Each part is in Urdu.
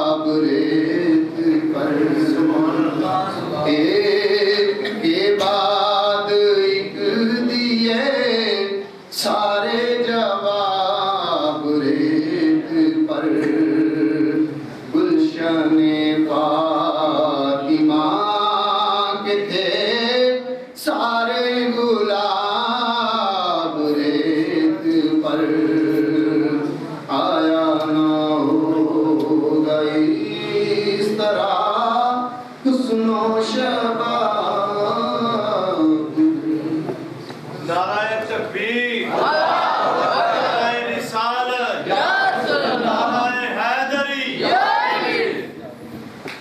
ریت پر ایک کے بعد ایک دیے سارے جواب ریت پر گلشن فاطمہ کے تھے سارے گلاب ریت پر آیا نہ ہوگا اس طرح حسن و شباب نعرہ تکبیر نعرہ رسالت نعرہ حیدری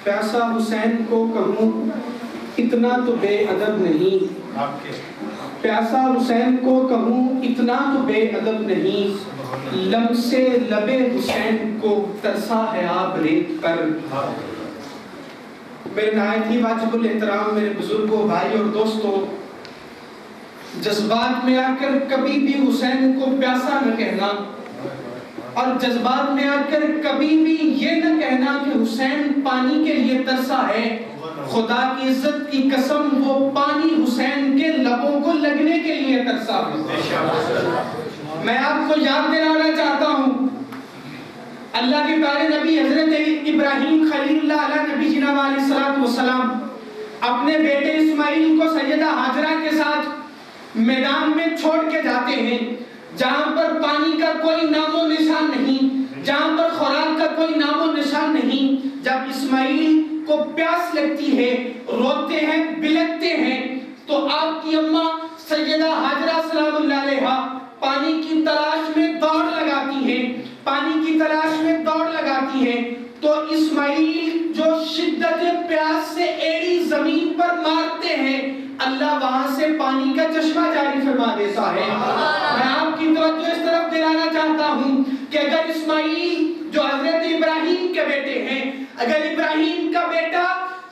پیاسا حسین کو کہوں اتنا تو بے ادب نہیں پیاسا حسین کو کہوں اتنا تو بے ادب نہیں لمسے لبے حسین کو ترسا ہے آپ ریت پر میرے نہایت ہی واجب الاحترام میرے بزرگوں بھائی اور دوستوں جذبات میں آ کر کبھی بھی حسین کو پیاسا نہ کہنا اور جذبات میں آ کر کبھی بھی یہ نہ کہنا کہ حسین پانی کے لیے ترسا ہے خدا کی عزت کی قسم وہ پانی حسین کے لبوں کو لگنے کے لیے ترسا ہے میں آپ کو یاد دلانا چاہتا ہوں اللہ کے پیارے نبی حضرت ابراہیم خلیل اللہ علیہ نبی جناب علیہ السلام اپنے بیٹے اسماعیل کو سیدہ ہاجرہ کے ساتھ میدان میں چھوڑ کے جاتے ہیں جہاں پر پانی کا کوئی نام و نشان نہیں جہاں پر خوراک کا کوئی نام و نشان نہیں جب اسماعیل کو پیاس لگتی ہے روتے ہیں بلکتے ہیں تو آپ کی اماں سیدہ ہاجرہ سلام اللہ علیہا پانی کی تلاش میں دوڑ لگاتی ہیں پانی کی تلاش میں دوڑ لگاتی ہیں تو اسماعیل جو شدت پیاس سے ایڑی زمین پر مارتے ہیں اللہ وہاں سے پانی کا چشمہ جاری فرما دیتا ہے میں آپ کی توجہ اس طرف دلانا چاہتا ہوں کہ اگر اسماعیل جو حضرت ابراہیم کے بیٹے ہیں اگر ابراہیم کا بیٹا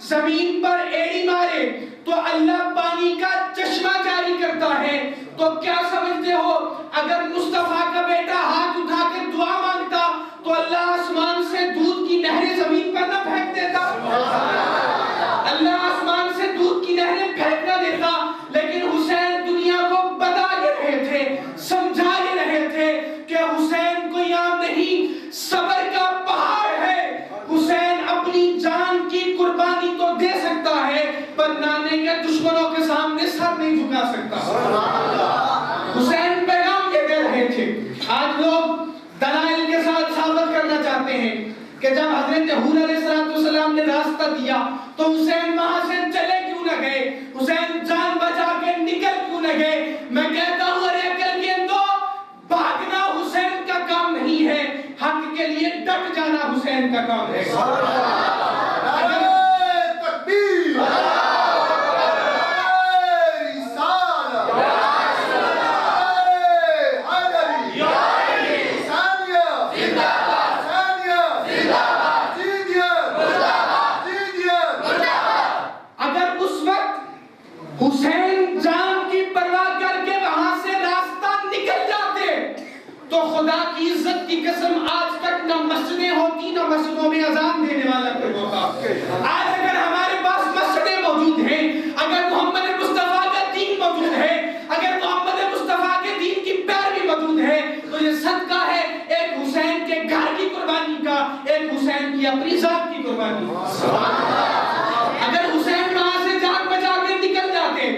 زمین پر ایڑی مارے تو اللہ پانی کا چشمہ جاری کرتا ہے تو کیا سمجھتے ہو اگر مصطفیٰ کا بیٹا ہاتھ اٹھا کے دعا مانگتا تو اللہ آسمان سے دودھ کی نہریں زمین پر نہ پھینک دیتا اللہ آسمان سے دودھ کی نہریں پھینک نہ دیتا لیکن حسین دنیا کو بتا رہے تھے سمجھا رہے تھے کہ حسین کوئی عام نہیں صبر کا پہاڑ ہے حسین اپنی جان کی قربانی تو دے سکتا ہے پر نانے کے دشمنوں کے سامنے سر نہیں جھکا سکتا حسین پیغام یہ دے رہے تھے آج لوگ دلائل کے ساتھ ثابت کرنا چاہتے ہیں کہ جب حضرت حور علیہ السلام نے راستہ دیا تو حسین وہاں سے چلے کیوں نہ گئے حسین جان بچا کے نکل کیوں نہ گئے میں کہتا ہوں ارے عقل کے اندو بھاگنا حسین کا کام نہیں ہے حق کے لیے ڈٹ جانا حسین کا کام ہے حسین جان کی پرواہ کر کے وہاں سے راستہ نکل جاتے تو خدا کی عزت کی قسم آج تک نہ مسجدیں ہوتی نہ مسجدوں میں اذان دینے والا کوئی ہوتا آج اگر ہمارے پاس مسجدیں موجود ہیں اگر محمد مصطفیٰ کا دین موجود ہے اگر محمد مصطفیٰ کے دین کی پیروی موجود ہے تو یہ صدقہ ہے ایک حسین کے گھر کی قربانی کا ایک حسین کی اپنی ذات کی قربانی اگر حسین وہاں سے جان بچا کے نکل جاتے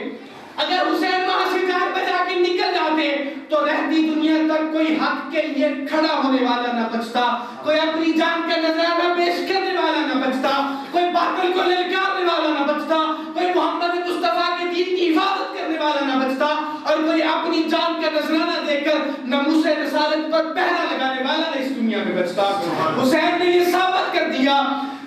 اگر حسین وہاں سے جان بچا کے نکل جاتے تو رہتی دنیا تک کوئی حق کے لیے کھڑا ہونے والا نہ بچتا کوئی اپنی جان کا نذرانہ پیش کرنے والا نہ بچتا کوئی باطل کو للکارنے والا نہ بچتا کوئی محمد مصطفیٰ کے دین کی حفاظت کرنے والا نہ بچتا اور کوئی اپنی جان کا نذرانہ دے کر ناموس رسالت پر پہرا لگانے والا نہ اس دنیا میں بچتا حسین نے یہ ثابت کر دیا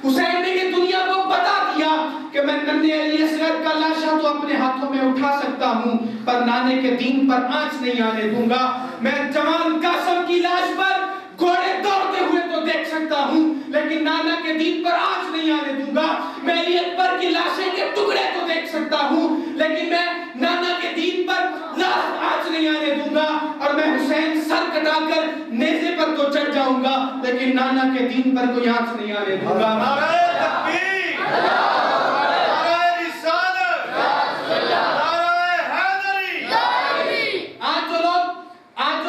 حسین نے یہ دنیا کو بتا دیا کہ میں ننھے علی اصغر کا لاشا تو اپنے ہاتھوں میں اٹھا سکتا ہوں پر نانے کے دین پر آنچ نہیں آنے دوں گا میں جوان قاسم کی لاش پر گھوڑے دوڑتے ہوئے تو دیکھ سکتا ہوں لیکن نانا کے دین پر آنچ نہیں آنے دوں گا میں علی اکبر کی لاشیں کے ٹکڑے تو دیکھ سکتا ہوں لیکن میں نانا کے دین پر آنچ نہیں آنے دوں گا اور میں حسین سر کٹا کر نیزے پر تو چڑھ جاؤں گا لیکن نانا کے دین پر کوئی آنکھ نہیں آنے دوں گا. نعرہ تکبیر، نعرہ رسالت، نعرہ حیدری. آج جو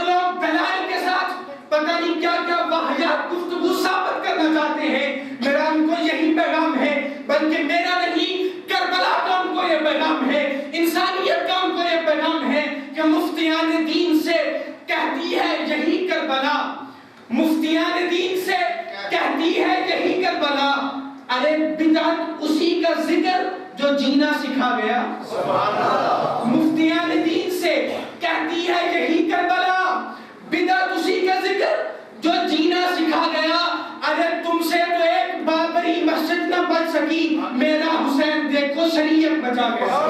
لوگ دلائل کے ساتھ پتہ نہیں کیا کیا واہیات گفتگو ثابت کرنا چاہتے ہیں، میرا ان کو یہی پیغام ہے، بلکہ میرا نہیں کربلا کا ان کو یہ پیغام ہے، انسانیت کا ان کو یہ پیغام ہے کہ مفتیان دین سے کہتی ہے یہی کربلا، مفتیان دین سے کہتی ہے یہی کربلا. ارے بدعت اسی کا ذکر جو جینا سکھا گیا. مفتیان دین سے کہتی ہے یہی کربلا، بدعت اسی کا ذکر جو جینا سکھا گیا. ارے تم سے تو ایک بابری مسجد نہ بچ سکی، میرا حسین دیکھو شریعت بچا گیا.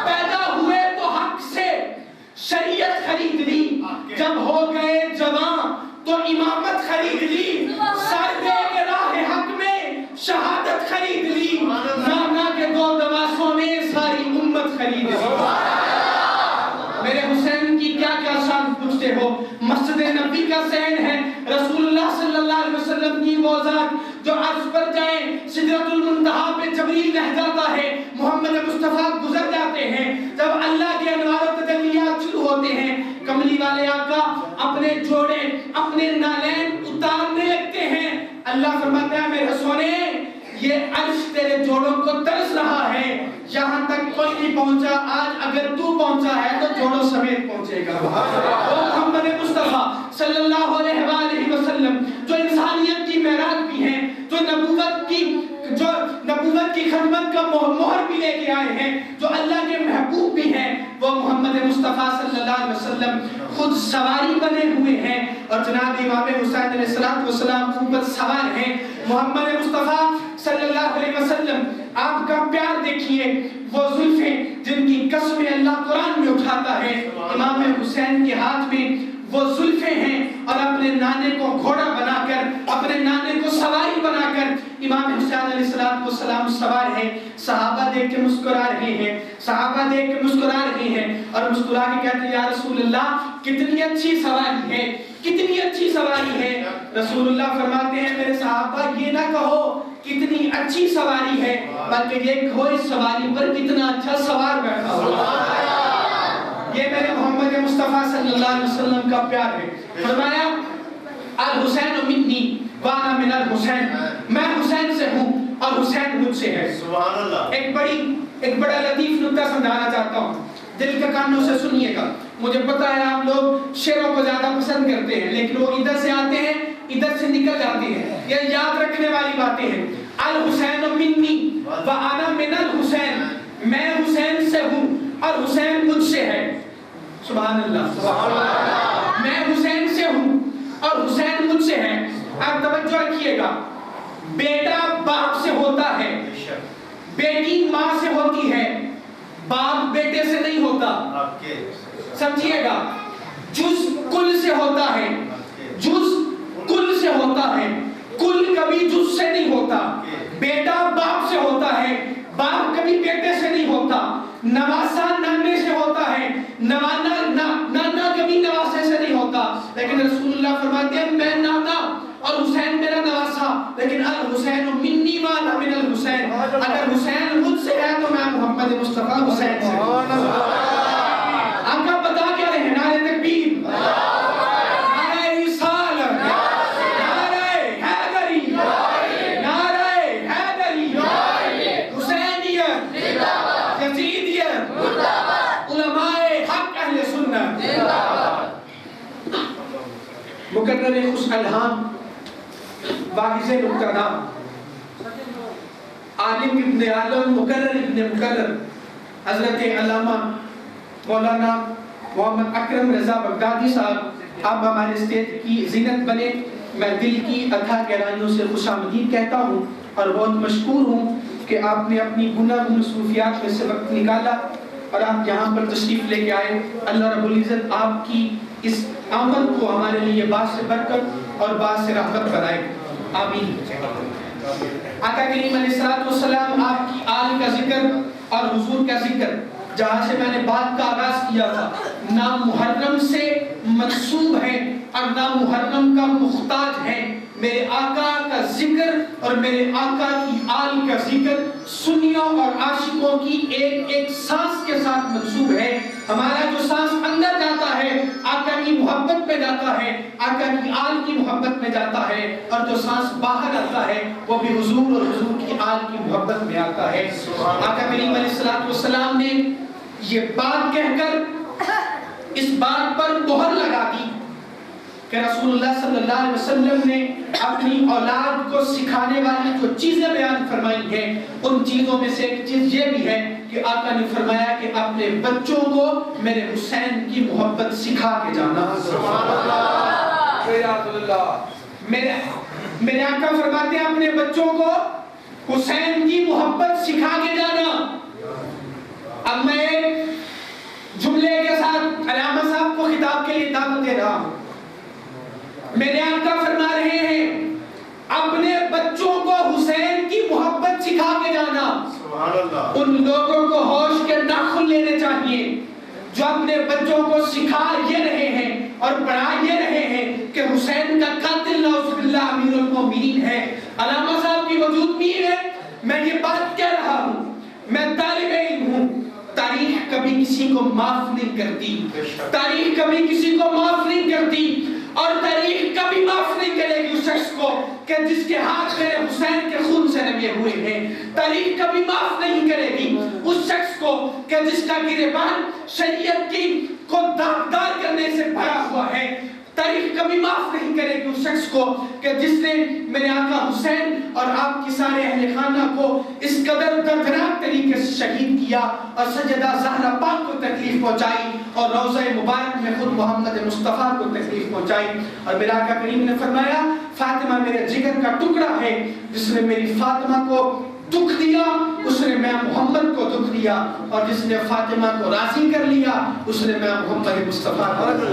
پیدا ہوئے تو حق سے شریعت خرید لی، جب ہو گئے جوان تو امامت خرید لی، سر دے کے راہ حق میں شہادت خرید لی، نانا کے دو دواسوں نے ساری امت خرید لی. میرے حسین کی کیا کیا شان پوچھتے ہو. مسجد نبی کا سین ہے، رسول اللہ صلی اللہ علیہ وسلم کی وہ ذات جو عرش پر جائیں سدرۃ المنتہا پہ جبریل رہ جاتا ہے، محمد مصطفیٰ گزر جاتے ہیں، جب اللہ کے انوار و تجلیات شروع ہوتے ہیں، کملی والے آقا اپنے جوڑے اپنے نالین اتارنے لگتے ہیں. اللہ فرماتا ہے میرے سونے یہ عرش تیرے جوڑوں کو ترس رہا ہے، یہاں تک کوئی نہیں پہنچا، آج اگر تو پہنچا ہے تو جوڑوں سمیت پہنچے گا. وہ محمد مصطفیٰ صلی اللہ علیہ وآلہ وسلم جو انسانیت کی معراج بھی ہیں، جو نبوت کی خدمت کا مہر بھی لے کے آئے ہیں، جو اللہ کے محبوب بھی ہیں، وہ محمد مصطفیٰ صلی اللہ علیہ وسلم خود سواری بنے ہوئے ہیں اور جناب امام حسین علیہ السلام اوپر سوار ہیں. محمد مصطفیٰ صلی اللہ علیہ وسلم آپ کا پیار دیکھیے، وہ زلفیں جن کی قسمیں اللہ قرآن میں اٹھاتا ہے، امام حسین کے ہاتھ میں وہ زلفیں ہیں اور اپنے نانے کو گھوڑا بنا کر، اپنے نانے کو سواری بنا کر امام حسین علیہ السلام سوار ہیں. صحابہ دیکھ کے مسکرا رہے ہیں، صحابہ دیکھ کے مسکرا رہے ہیں اور مسکرا کے کہتے ہیں یا رسول اللہ کتنی اچھی سواری ہے، کتنی اچھی سواری ہے. رسول اللہ فرماتے ہیں میرے صحابہ یہ نہ کہو کتنی اچھی سواری ہے، بلکہ یہ کہو اس سواری پر کتنا اچھا سوار بیٹھا ہو. یہ میرے محمد مصطفیٰ صلی اللہ علیہ وسلم کا پیار ہے. فرمایا الحسین منی وانا من الحسین، میں حسین سے ہوں اور حسین مجھ سے ہے. سبحان اللہ. ایک بڑا لطیف نکتہ سمجھانا چاہتا ہوں، دل کے کانوں سے سنیے گا. مجھے پتا ہے آپ لوگ شعروں کو زیادہ پسند کرتے ہیں، لیکن وہ ادھر سے آتے ہیں ادھر سے نکل جاتے ہیں، یہ یاد رکھنے والی باتیں ہیں. الحسین منی وانا من الحسین، میں حسین سے ہوں اور حسین مجھ سے ہے. سبحان اللہ. میں حسین سے ہوں اور حسین مجھ سے ہے. آپ توجہ رکھیے گا، بیٹا باپ سے ہوتا ہے، بیٹی ماں سے ہوتی ہے، باپ بیٹے سے نہیں ہوتا. سمجھیے گا، جز کل سے ہوتا ہے، جز کل سے ہوتا ہے، کل کبھی جز سے نہیں ہوتا. بیٹا باپ سے ہوتا ہے، باپ کبھی بیٹے سے نہیں ہوتا. نواسا نانے سے ہوتا ہے، نانا کبھی نواسے سے نہیں ہوتا. لیکن رسول اللہ فرماتے ہیں میں نانا اور حسین میرا نواسا، لیکن الحسین منی وانا من الحسین، اگر حسین مجھ سے ہے تو میں محمد مصطفیٰ حسین سے. آپ کا پتا کیا ہے؟ نعرہ تکبیر، نعرہ رسالت، نعرہ حیدری، نعرہ حیدری، حسینیت، یزیدیت، علماء حق اہل سنت. مقرر خوش الہام، واعظ نکتہ نام، عالم ابن عالم، مقرر ابن مقرر، حضرت علامہ مولانا محمد اکرم رضا بغدادی صاحب، آپ ہمارے اسٹیج کی زینت بنے. میں دل کی اتھا گہرائیوں سے خوش آمدید کہتا ہوں اور بہت مشکور ہوں کہ آپ نے اپنی گناہ مصروفیات میں سے وقت نکالا اور آپ یہاں پر تشریف لے کے آئے. اللہ رب العزت آپ کی اس آمد کو ہمارے لیے باعث برکت اور باعث رحمت بنائے. آمین. آقا کریم علیہ السلام آپ کی آل کا ذکر اور حضور کا ذکر، جہاں سے میں نے بات کا آغاز کیا تھا، نام محرم سے منسوب ہے اور نامحرم کا محتاج ہے۔ میرے آقا کا ذکر اور میرے آقا کی آل کا ذکر سنیوں اور عاشقوں کی ایک ایک سانس کے ساتھ منسوب ہے۔ ہمارا جو سانس اندر جاتا ہے آقا کی محبت میں جاتا ہے، آقا کی آل کی محبت میں جاتا ہے، اور جو سانس باہر آتا ہے وہ بھی حضور اور حضور کی آل کی محبت میں آتا ہے۔ آقا کریم علیہ السلام نے یہ بات کہہ کر اس بات پر مہر لگا دی کہ رسول اللہ صلی اللہ علیہ وسلم نے اپنی اولاد کو سکھانے والی جو چیزیں بیان فرمائی ہیں ان چیزوں میں سے ایک چیز یہ بھی ہے کہ آقا نے فرمایا کہ اپنے بچوں کو میرے حسین کی محبت سکھا کے جانا۔ میرے آقا فرماتے ہیں اپنے بچوں کو حسین کی محبت سکھا کے جانا۔ اب میں جملے کے ساتھ علامہ صاحب کو خطاب کے لیے دعوت دے رہا ہوں۔ میرے آقا فرما رہے ہیں اپنے بچوں کو حسین کی محبت سکھا کے جانا۔ ان لوگوں کو ہوش کے ناخن لینے چاہیے جو اپنے بچوں کو سکھا یہ رہے ہیں اور پڑھا یہ رہے ہیں کہ حسین کا قاتل نعوذ باللہ امیر المومنین ہے۔ علامہ صاحب کی وجود بھی ہے، میں یہ بات کہہ رہا ہوں، میں طالب علم ہوں۔ تاریخ کبھی کسی کو معاف نہیں کرتی، تاریخ کبھی کسی کو معاف نہیں کرتی، اور تاریخ کبھی معاف نہیں کرے گی اس شخص کو کہ جس کے ہاتھ میرے حسین کے خون سے رنگے ہوئے ہیں۔ تاریخ کبھی معاف نہیں کرے گی اس شخص کو کہ جس کا گریبان شریعت کی کو داغدار کرنے سے بھرا ہوا ہے۔ تاریخ کبھی معاف نہیں کرے گی اس شخص کو کہ جس نے میرے آقا حسین اور آپ کی سارے اہل خانہ کو اس قدر دردناک طریقے سے شہید کیا اور سیدہ زہرا پاک کو تکلیف پہنچائی اور روضہ مبارک میں خود محمد مصطفیٰ کو تکلیف پہنچائی۔ اور میرے آقا کریم نے فرمایا فاطمہ میرے جگر کا ٹکڑا ہے، جس نے میری فاطمہ کو دکھ دیا اس نے میں محمد کو دکھ دیا، اور جس نے فاطمہ کو راضی کر لیا اس نے میں محمد مصطفیٰ کو راضی کر۔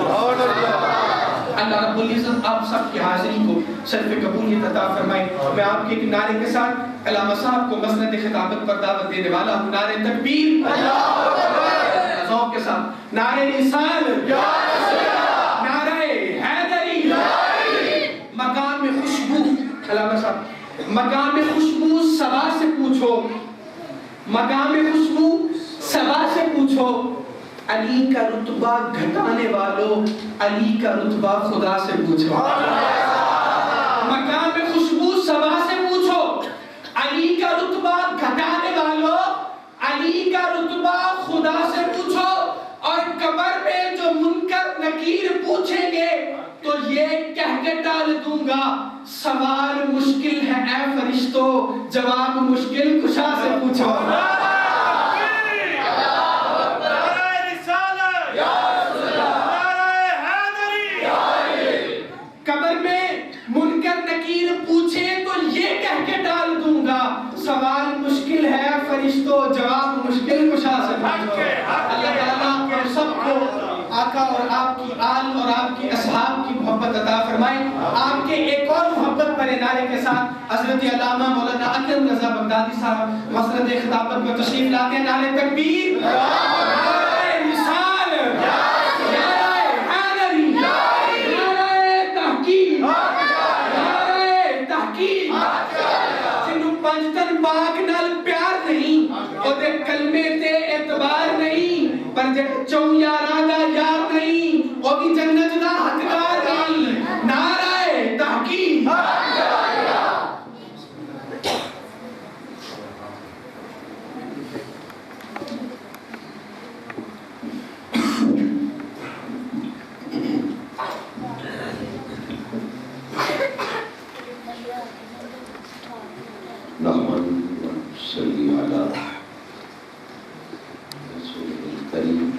اللہ رب العزت آپ سب کی حاضری کو شرف قبولیت عطا فرمائے۔ میں آپ کے ایک نعرے کے ساتھ علامہ صاحب کو مسند خطابت پر دعوت دینے والا ہوں۔ نعرہ تکبیر، ذوق کے ساتھ نعرہ رسالت، نعرہ حیدری، مقام خوشبو۔ علامہ صاحب مقام خوشبو سبا سے پوچھو، مقام خوشبو سبا سے پوچھو، علی کا رتبہ گھٹانے والوں علی کا رتبہ خدا سے پوچھو۔ مقام خوشبو سبا سے پوچھو، علی کا رتبہ گھٹانے والوں علی کا رتبہ خدا سے پوچھو۔ اور قبر میں جو منکر نکیر پوچھیں گے تو یہ کہہ کے ڈال دوں گا سوال مشکل ہے اے فرشتو، جواب مشکل کشا سے پوچھو۔ قبر میں منکر نکیر پوچھے تو یہ کہہ کے ڈال دوں گا سوال مشکل ہے فرشتو، جواب مشکل کشا سے پوچھو۔ اللہ تعالیٰ آپ سب کو آقا اور آپ کی آل اور آپ کی اصحاب کی محبت عطا فرمائے۔ آپ کے ایک اور محبت پر نعرے کے ساتھ حضرت علامہ مولانا اکرم رضا بغدادی صاحب مسند خطابت میں تشریف لاتے ہیں۔ نعرہ تکبیر، نعرہ رسالت، نعرہ حیدری، نعرہ تحقیق، نعرہ تحقیق۔ جنہوں پنجتن باغ نال پیار نہیں اور دے کلمے تے اعتبار نہیں، پر جے چون یاران دا یار نہیں وہ بھی جنت دا حقدار نہیں۔ نعرہ تحقیق، نحمد صلی علی رسول الکریم،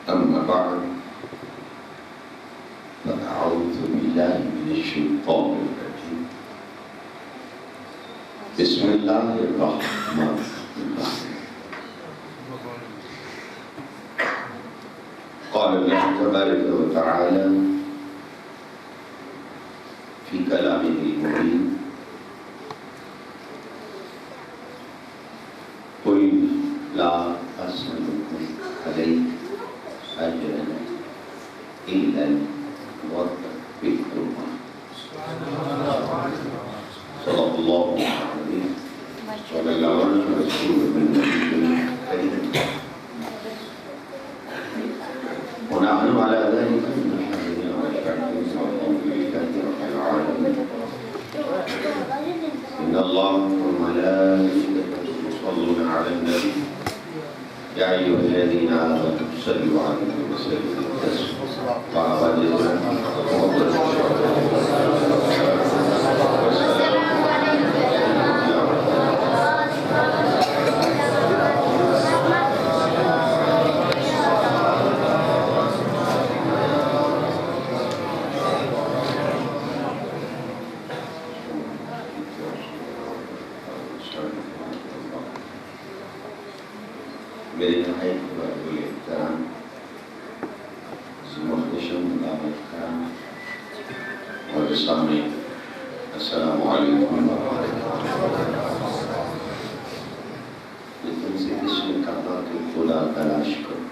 اما بعد فاعوذ باللہ من الشیطان الرجیم، بسم اللہ الرحمن الرحیم۔ قال اللہ تبارک و تعالی في كلامه المبين قل لا أسألكم عليه أجرا رسول بالنبي الكريم ونحن على ذلك من الحمد والشكر والحمد لله رب العالمين. إن الله وملائكته يصلون على النبي يا أيها الذين آمنوا صلوا عليه وسلموا تسليما. میرے نہایت بڑے احترام محتشم علامہ کرام اور سامنے السلام علیکم ورحمۃ اللہ. تم سے کس نے کہا کہ خدا تلاش کرو؟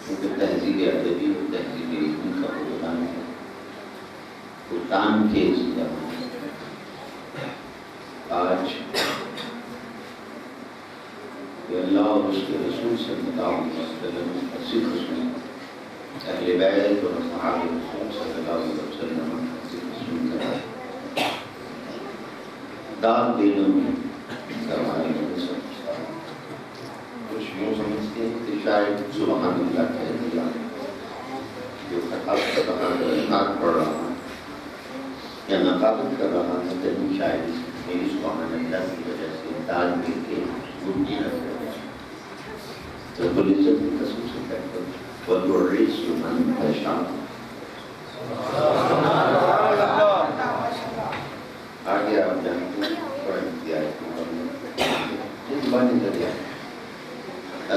کیونکہ تہذیب ادبی اور تہذیب علمی کا بحران ہے. بھوٹان کے اس زمانے آج کہ اللہ اور اس کے رسول صلی اللہ علیہ وسلم اسی خصوص اہل بیت اور اصحاب رسول صلی اللہ علیہ وسلم اسی خصوص کا داد دینے میں کروانے میں سمجھتا ہے. کچھ یوں سمجھتے ہیں کہ شاید سبحان اللہ کہہ دیا جو خطاب کر رہا ہے نعت پڑھ رہا ہے یا نقابت کر رہا ہے تو شاید میری سبحان اللہ کی وجہ سے داد دے کے گنجی نہ کرے. تو رب العزت کی قسم سے کہتا ہوں وَالْوَرِّسُ مَنْ تَشَاءُ. آگے آپ جانتے ہیں قرآن کی آیت میں زبانی ذریعہ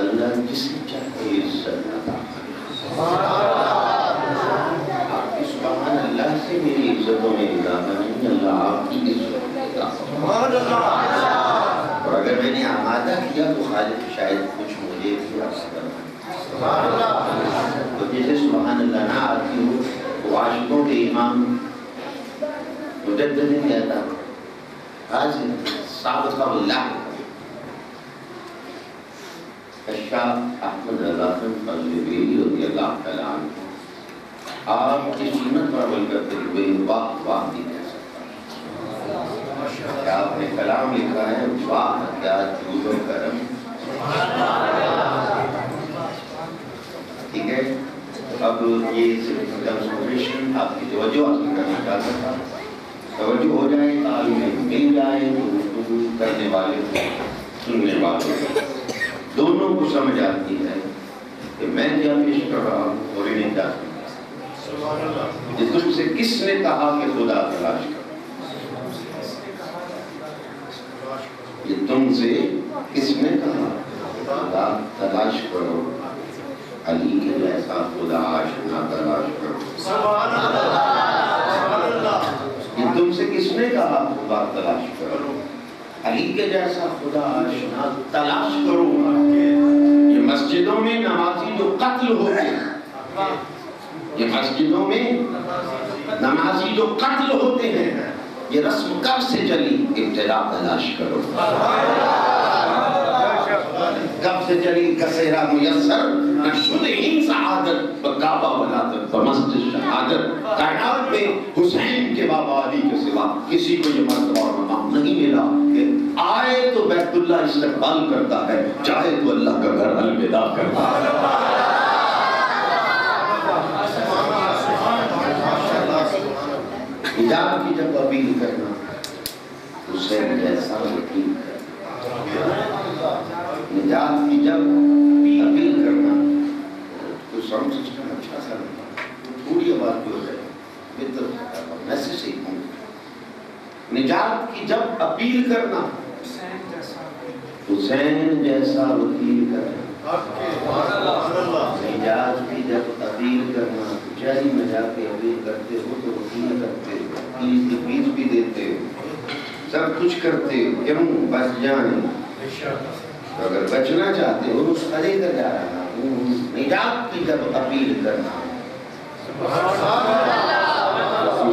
اللہ جسے چاہے عزت عطا کرے. آپ کی سبحان اللہ سے میری عزتوں میں اضافہ نہیں, اللہ آپ کی عزت میں اضافہ. اور اگر میں نے آمادہ کیا تو خالق شاید کچھ مجھے بھی تو جیسے سبحان اللہ نہ آتی ہو تو عاشقوں کے امام مجدد نے کہتا حاضر سابقہ اللہ کشاف احمد رضاخن فضل بیری رضی اللہ تعالیٰ عنہ آپ کی سنت پر عمل کرتے ہوئے واہ واہ نہیں کہہ سکتا. کیا آپ نے کلام لکھا ہے واہ کیا جود و کرم. ٹھیک ہے, اب یہ ڈیمونسٹریشن آپ کی توجہ حاصل کرنا چاہتا تھا. توجہ ہو جائے تعلیم مل جائے تو گفتگو کرنے والے کو سننے والے دونوں کو سمجھ آتی ہے کہ میں کیا پیش کر رہا ہوں اور انہیں کیا سمجھا. تم سے کس نے کہا کہ خدا تلاش کرو؟ یہ تم سے کس نے کہا خدا تلاش کرو؟ علی کے جیسا خدا آشنا تلاش کرو. یہ تم سے کس نے کہا خدا تلاش کرو؟ علی کے جیسا خدا آشنا تلاش کرو. یہ مسجدوں میں نمازی جو قتل ہوتے ہیں, یہ مسجدوں میں نمازی جو قتل ہوتے ہیں, یہ رسم کب سے چلی؟ ابتدا تلاش کرو. کب سے چلی؟ کسیرا میسر نشد ہی سعادت بکعبہ ولادت بمسجد شہادت. کائنات میں حسین کے بابا علی کے سوا کسی کو یہ مرتبہ اور مقام نہیں ملا کہ آئے تو بیت اللہ استقبال کرتا ہے, چاہے تو اللہ کا گھر الوداع کرتا ہے. حجاب کی جب اپیل کرنا حسین جیسا وکیل کرنا. نجات کی جب اپیل کرنا تو ساؤنڈ سسٹم اچھا سا تھوڑی آواز بھی ہو جائے میسج سے ہی. نجات کی جب اپیل کرنا حسین جیسا وکیل کرنا. نجات کی جب اپیل کرنا کچہری میں جا کے اپیل کرتے ہو تو وکیل کرتے ہو, پولیس کی فیس بھی دیتے ہو, سب کچھ کرتے ہو, کیوں؟ بچ جائیں. اگر بچنا چاہتے ہو اس قدر کر جا رہا ہوں. نجات کی جب اپیل کرنا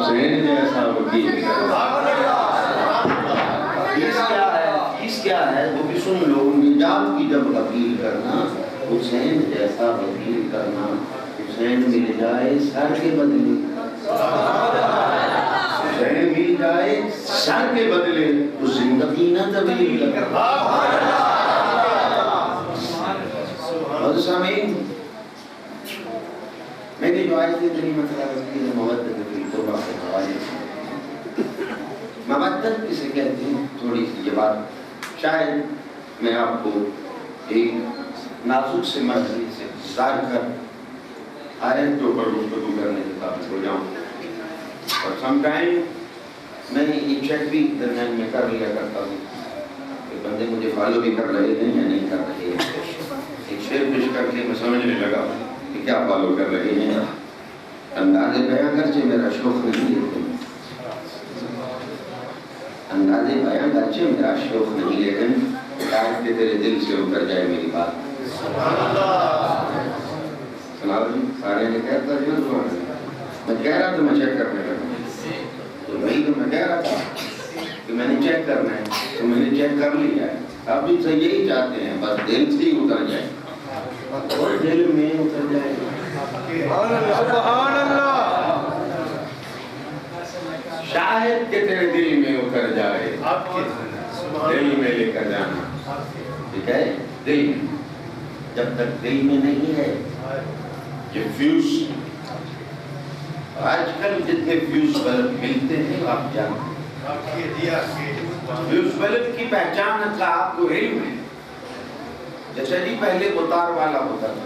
حسین جیسا وکیل کرنا. فیس کیا ہے وہ بھی سن لو. نجات کی جب وکیل کرنا، حسین جیسا وکیل کرنا. حسین مل جائے سر کے بدلے، حسین مل جائے سر کے بدلے تو زندگی نہ طویل کرنا. اور سامعین، میں نے جو آج کی دنی مسئلہ رکھی ہے مودت فی القربہ کے حوالے سے. مودت کسے کہتے ہیں؟ تھوڑی سی یہ بات شاید میں آپ کو ایک نازک سے مرحلے سے ظاہر کر آیت کے اوپر گفتگو کرنے کے قابل ہو جاؤں. اور سم ٹائم میں یہ چیک بھی درمیان میں کر لیا کرتا ہوں کہ بندے مجھے فالو بھی کر رہے ہیں یا نہیں کر رہے ہیں. ایک شعر پیش کر کے میں سمجھنے لگا کہ کیا فالو کر رہے ہیں. انداز بیاں گرچہ میرا شوق نہیں لیکن انداز بیاں گرچہ میرا شوق نہیں لیکن شاید کہ تیرے دل سے اتر جائے میری بات. سارے نے کہتا ہے میں کہہ رہا تو میں چیک کرنے لگا. تو وہی تو میں کہہ رہا تھا کہ میں نے چیک کرنا ہے تو میں نے چیک کر لیا ہے. اب بھی سے یہی چاہتے ہیں بس دل سے ہی اتر جائے اور دل میں اتر جائے. سبحان اللہ. شاید کہ تیرے دل میں اتر جائے، دل میں لے کر جانا. ٹھیک ہے، دل جب تک دل میں نہیں ہے یہ فیوز. آج کل جتنے فیوز بلب ملتے ہیں آپ جانتے ہیں. فیوز بلب کی پہچان کا آپ کو علم ہے. جیسے جی پہلے وہ تار والا ہوتا تھا،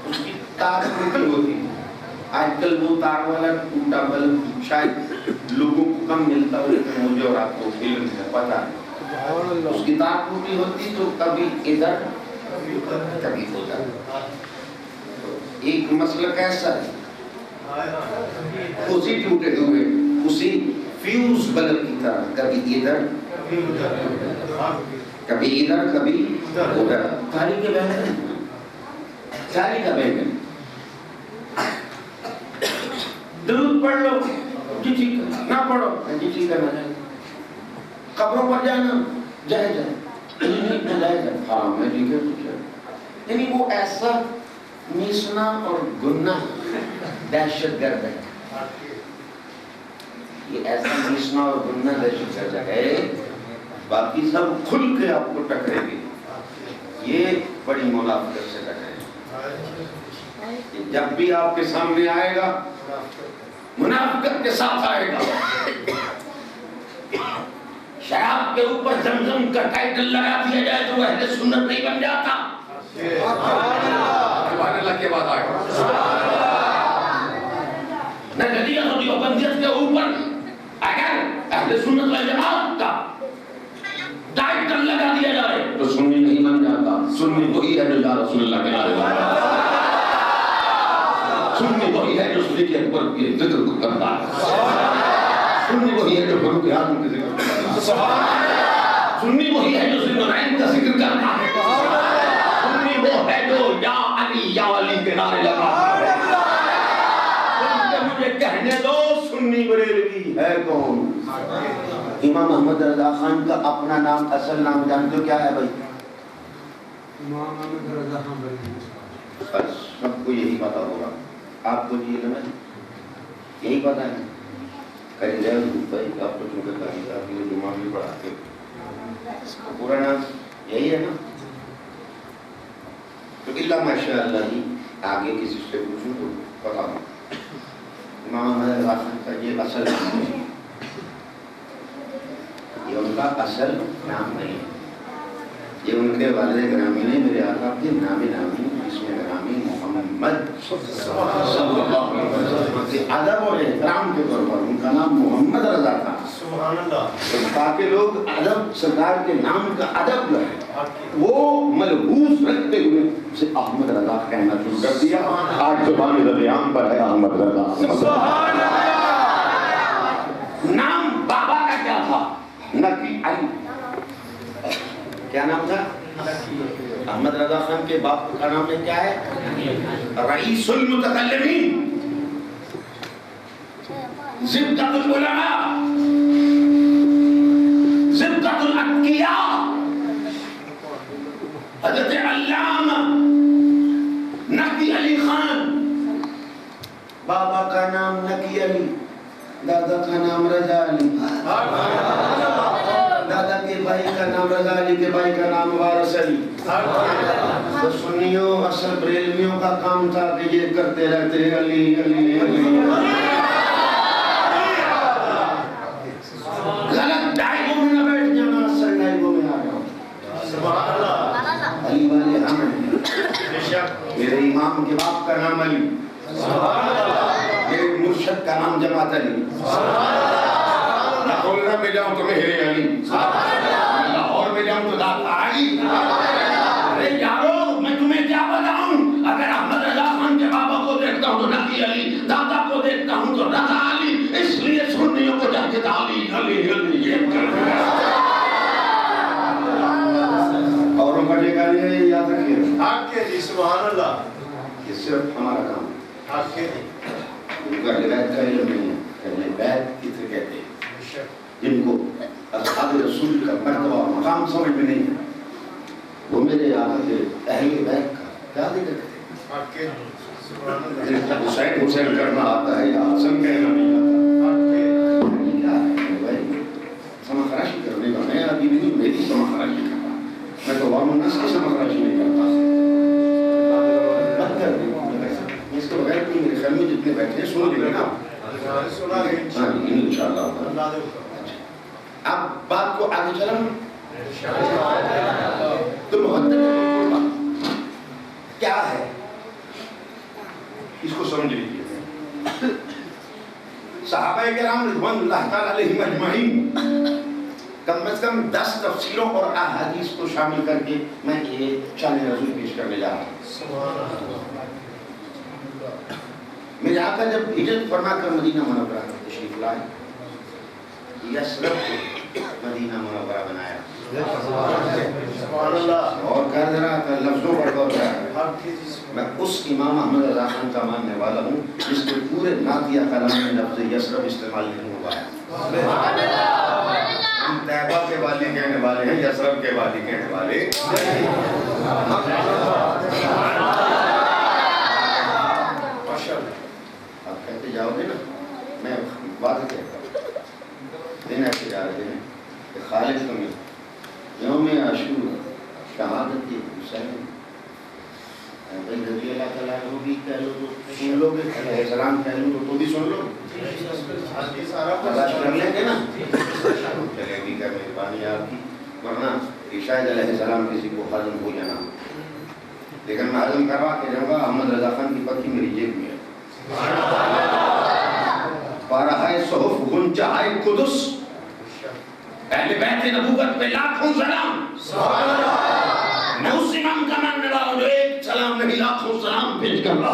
اس کی تار ٹوٹی ہوتی ہے. آج کل وہ تار والا ٹوٹا بلب شاید لوگوں کو کم ملتا ہو لیکن مجھے اور آپ کو علم ہے، پتہ ہے. اس کی تار ٹوٹی ہوتی تو کبھی ادھر کبھی ادھر. ایک مسلک ایسا ہے اسی ٹوٹے ہوئے اسی فیوز بلب کی طرح کبھی ادھر کبھی ادھر کبھی ادھر. تھالی کے بہن تھالی کا بہن درود پڑھ لو جی ٹھیک ہے، نہ پڑھو جی ٹھیک ہے نہ جائے. قبروں پر جانا جائے جائے نہیں جائے جائے ہاں میں ٹھیک ہے ٹھیک ہے. یعنی وہ ایسا میسنا اور گناہ دہشت گرد ہے. یہ ایسا میسنا اور گناہ دہشت گرد ہے، باقی سب کھل کے آپ کو ٹکرے گی. یہ بڑی منافقت سے ٹکرے. جب بھی آپ کے سامنے آئے گا منافقت کے ساتھ آئے گا. شراب کے اوپر زمزم کا ٹائٹل لگا دیا جائے تو وہ اہل سنت نہیں بن جاتا. سبحان اللہ کے بعد آئے نظریہ اور دیوبندیت کے اوپر اگر اہل سنت والجماعت کا ٹائٹل لگا دیا جائے تو سنی نہیں بن جاتا. سنی وہی ہے جو یا رسول اللہ کے نعرے لگاتا ہے. سنی وہی ہے جو صدیق اکبر کے ذکر کو کرتا ہے. سنی وہی ہے جو فاروق اعظم کے ذکر کرتا ہے. سنی وہی ہے جو ذوالنورین کا ذکر کرتا ہے. سنی وہ ہے جو یا علی کے نعرے لگاتا ہے. مجھے کہنے دو سنی بریلوی ہے کون؟ امام احمد رضا خان کا اپنا نام اصل نام جانتے ہو کیا ہے بھائی؟ امام احمد رضا خان بریلوی. بس سب کو یہی پتا ہوگا. آپ کو جی علم ہے یہی پتا ہے. کہیں جائے بھائی آپ کو چونکہ کہیں آپ یہ جمعہ بھی پڑھاتے ہو پورا نام یہی ہے نا؟ تو اللہ ماشاء اللہ ہی آگے کسی سے پوچھوں تو پتا ہوں. امام احمد رضا خان کا یہ اصل نام ہے. یہ ان کا اصل نام نہیں ہے. یہ ان کے والد گرامی نے میرے آقا کے نام نامی جس میں گرامی محمد صلی اللہ علیہ وسلم کے ادب اور احترام کے طور پر ان کا نام محمد رضا تھا. سبحان اللہ. تاکہ لوگ ادب سرکار کے نام کا ادب جو ہے وہ ملحوظ رکھتے ہوئے اسے احمد رضا کہنا شروع کر دیا. آج زبان رضیان پر ہے احمد رضا. سبحان اللہ. نام بابا کا کیا تھا؟ نقی علی. کیا نام تھا؟ احمد رضا خان کے باپ کا نام کیا ہے؟ رئیس المتکلمین. زبدۃ العلماء، زبدۃ الاتقیاء، حضرت علامہ نقی علی خان، بابا کا نام نقی علی، دادا کا نام رضا علی، دادا کے بھائی کا نام رضا علی کے بھائی کا نام وارث علی۔ تو سنیوں اصل بریلویوں کا کام تھا کہ یہ کرتے رہتے علی علی علی، غلط ڈائیگو میں نہ بیٹھ جانا، اصل ڈائیگو میں آ جاؤ۔ علی والے ہم ہیں، میرے امام کے باپ کا نام علی، میرے مرشد کا نام جماعت علی، لاہور میں جاؤں تو میرے علی، لاہور میں جاؤں تو داتا علی۔ ارے یارو میں تمہیں کیا بتاؤں، اگر احمد رضا خان کے بابا کو دیکھتا ہوں تو نقی علی، دادا کو دیکھتا ہوں تو رضا علی، اس لیے سنیوں کو جا کے علی علی علی یہ کر دیا۔ اوروں کا ٹھیکہ نہیں ہے، یاد رکھیے، حق کے جی، سبحان اللہ، یہ صرف ہمارا کام ہے۔ حق کے جی، ان کا اہل بیت کا علم نہیں ہے، اہل بیت کسے کہتے ہیں؟ جن کو اصحاب رسول کا مرتبہ اور مقام سمجھ میں نہیں ہے، وہ میرے آقا کے اہل بیت کا کیا ذکر کرتے ہیں؟ حق کے جی، سبحان اللہ، حسین حسین کرنا آتا ہے یا حسن کہنا نہیں آتا؟ حق کے جی، کیا ہے بھائی؟ سمخراشی کرنے کا میں ابھی نہیں، میری سمخراشی کرتا، میں تو عوام الناس کی سمخراشی نہیں کرتا۔ مت کر دیں، اس کے بغیر بھی میرے خیال میں جتنے بیٹھے ہیں سن لیں گے نا؟ سنا گے ہاں انشاءاللہ۔ اللہ دے اب بات کو آگے چلاؤں تو محدث کیا ہے اس کو سمجھ لیجیے۔ صحابہ کرام رضوان اللہ تعالی علیہم اجمعین کم از کم 10 تفسیروں اور احادیث کو شامل کر کے میں یہ شان رسول پیش کرنے جا رہا ہوں۔ میرے آقا جب ہجرت فرما کر مدینہ منورہ میں تشریف لائے، یثرب کو مدینہ منورہ بنایا۔ سبحان اللہ، اور کہہ رہا تھا لفظوں پر غور کریں، حق کے جی، میں اس امام احمد رضا خان کا ماننے والا ہوں جس کے پورے نعتیہ کلام میں لفظ یثرب استعمال نہیں ہوا ہے۔ ہم طیبہ کے والی کہنے والے ہیں، یثرب کے والی کہنے والے۔ آپ کہتے جاؤ گے نا، میں بات کہتا ہوں، دن ایسے جا رہے ہیں کہ خالق تمہیں یوم عاشور شہادت حسین بھائی رضی اللہ تعالیٰ عنہ بھی کہہ لو تو سن لو گے، علیہ السلام کہہ لو تو بھی سن لو گے، برداشت کر لیں گے نا؟ چلے گی کیا مہربانی آپ کی، ورنہ شاید علیہ السلام کسی کو ہضم ہو جانا، لیکن میں ہضم کروا کے جاؤں گا۔ احمد رضا خان کی پکی میری جیب میں ہے، بارہائے صحف گنچہائے قدس، اہل بیت نبوت پہ لاکھوں سلام۔ میں اس امام کا ماننے والا ہوں جو ایک سلام نہیں لاکھوں سلام بھیج کر رہا۔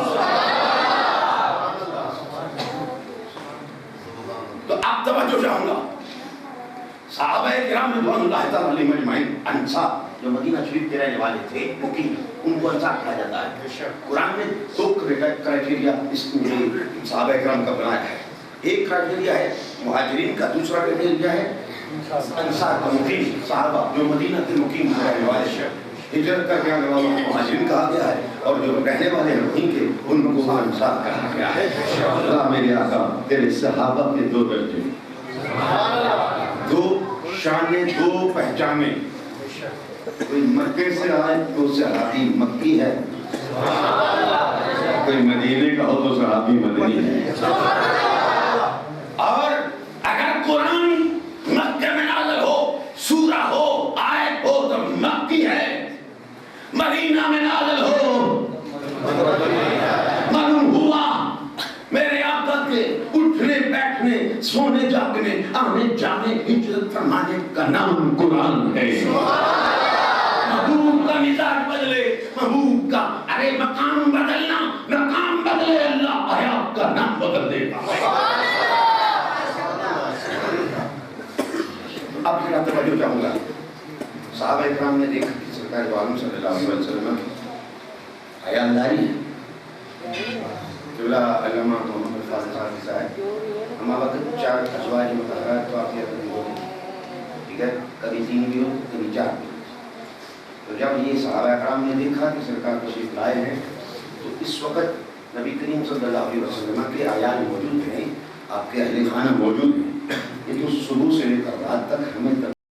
تو آپ توجہ چاہوں گا، صحابہ کرام رضوان اللہ تعالی علیہم اجمعین، انصار جو مدینہ شریف کے رہنے والے تھے مقیم، ان کو انصار کہا جاتا ہے۔ قرآن نے 2 کرائٹیریا اس صحابہ کرام کا بنایا ہے، ایک کرائٹیریا ہے مہاجرین کا، دوسرا کرائٹیریا ہے انصار کا، مقیم صحابہ جو مدینہ کے مقیم رہنے والے ہیں۔ ہجرت کر کے آنے والوں کو مہاجرین کہا گیا ہے، اور جو رہنے والے ہیں وہیں کے ان کو انصار کہا گیا ہے۔ اللہ میرے آقا تیرے صحابہ کے 2 درجے، 2 شانیں، 2 پہچانیں، کوئی مکے سے آئے تو صحابی مکی ہے، کوئی مدینے کا ہو تو صحابی مدنی ہے۔ اور اگر قرآن مکے میں نازل ہو، سورہ ہو، آیت ہو تو مکی ہے، مدینہ میں نازل ہو معلوم ہوا میرے آقا کے اٹھنے بیٹھنے سونے جاگنے آنے جانے ہجرت فرمانے کا نام قرآن ہے۔ محبوب کا مزاج بدلے، محبوب کا ارے مقام بدلنا، مقام بدلے اللہ حیات کا نام بدل دے گا۔ اب ذرا توجہ چاہوں گا، صحابہ اکرام نے دیکھا کہ سرکار دو عالم صلی اللہ علیہ وسلم حیاء انداری ہے، قبلہ علامہ محمد فاضل صاحب صاحب ہم وقت 4 ازواج مطہرات تو آپ یہ ہوگی، ٹھیک ہے، کبھی 3 بھی ہو کبھی 4 بھی ہو۔ تو جب یہ صحابہ کرام نے دیکھا کہ سرکار تشریف لائے ہیں تو اس وقت نبی کریم صلی اللہ علیہ وسلم کے عیال موجود ہیں، آپ کے اہل خانہ موجود ہیں، یہ تو صبح سے لے کر رات تک ہمیں